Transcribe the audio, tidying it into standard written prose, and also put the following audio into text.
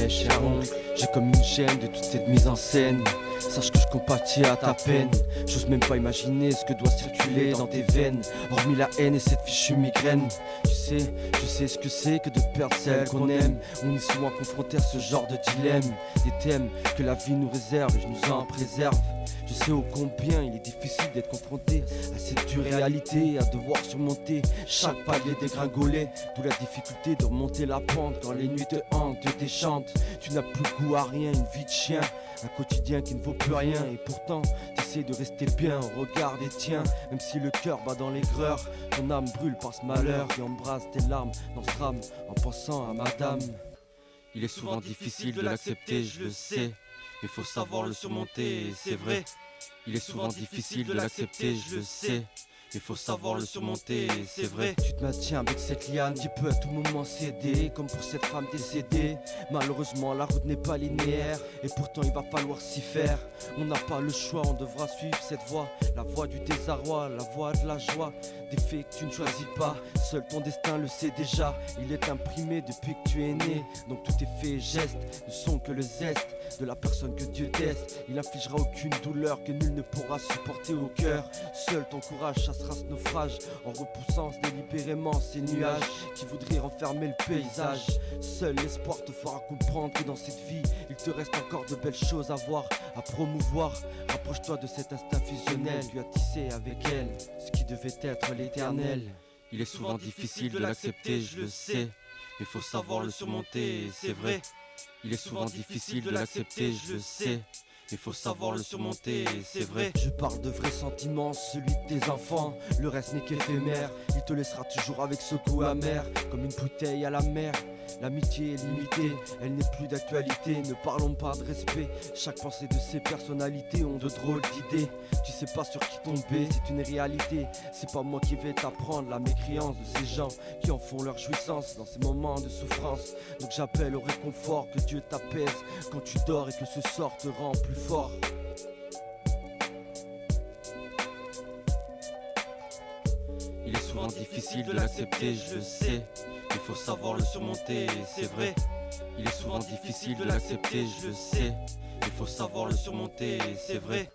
ouais, cher oncle, j'ai comme une gêne de toute cette mise en scène. Sache que je compatis à ta peine. J'ose même pas imaginer ce que doit circuler dans tes veines. Hormis la haine et cette fichue migraine. Tu sais, je sais ce que c'est que de perdre celle qu'on aime. On est souvent confronté à ce genre de dilemme. Des thèmes que la vie nous réserve et je nous en préserve. Je sais ô combien il est difficile d'être confronté à cette dure réalité, à devoir surmonter chaque palier dégringolé. D'où la difficulté de remonter la pente quand les nuits te hantent, te déchantent. Tu n'as plus goût à rien, une vie de chien, un quotidien qui ne vaut plus rien. Et pourtant, t'essaies de rester bien au regard des tiens. Même si le cœur bat dans l'aigreur, ton âme brûle par ce malheur qui embrase tes larmes dans ce drame en pensant à madame. Il est souvent difficile de l'accepter, je le sais. Il faut savoir le surmonter, et c'est vrai. Il est souvent difficile de l'accepter, je le sais. Il faut savoir le surmonter, et c'est vrai. Tu te maintiens avec cette liane qui peut à tout moment céder, comme pour cette femme décédée. Malheureusement la route n'est pas linéaire, et pourtant il va falloir s'y faire. On n'a pas le choix, on devra suivre cette voie. La voie du désarroi, la voie de la joie. Des faits que tu ne choisis pas, seul ton destin le sait déjà. Il est imprimé depuis que tu es né, donc tous tes faits et gestes ne sont que le zeste de la personne que Dieu teste. Il n'infligera aucune douleur que nul ne pourra supporter au cœur. Seul ton courage chassera ce naufrage en repoussant délibérément ces nuages qui voudraient renfermer le paysage. Seul l'espoir te fera comprendre que dans cette vie il te reste encore de belles choses à voir, à promouvoir. Rapproche-toi de cet instinct fusionnel, tu as tissé avec elle ce qui devait être l'éternel. Il est souvent difficile de l'accepter, je le sais. Il faut savoir le surmonter, et c'est vrai. Il est souvent difficile de l'accepter, je le sais. Il faut savoir le surmonter, et c'est vrai. Je parle de vrais sentiments, celui de tes enfants. Le reste n'est qu'éphémère, il te laissera toujours avec ce goût amer, comme une bouteille à la mer. L'amitié est limitée, elle n'est plus d'actualité. Ne parlons pas de respect, chaque pensée de ces personnalités ont de drôles d'idées. Tu sais pas sur qui tomber, c'est une réalité. C'est pas moi qui vais t'apprendre la mécréance de ces gens qui en font leur jouissance dans ces moments de souffrance. Donc j'appelle au réconfort, que Dieu t'apaise quand tu dors et que ce sort te rend plus fort. Il est souvent difficile de l'accepter, je le sais. Il faut savoir le surmonter, et c'est vrai. Il est souvent difficile de l'accepter, je le sais. Il faut savoir le surmonter, et c'est vrai.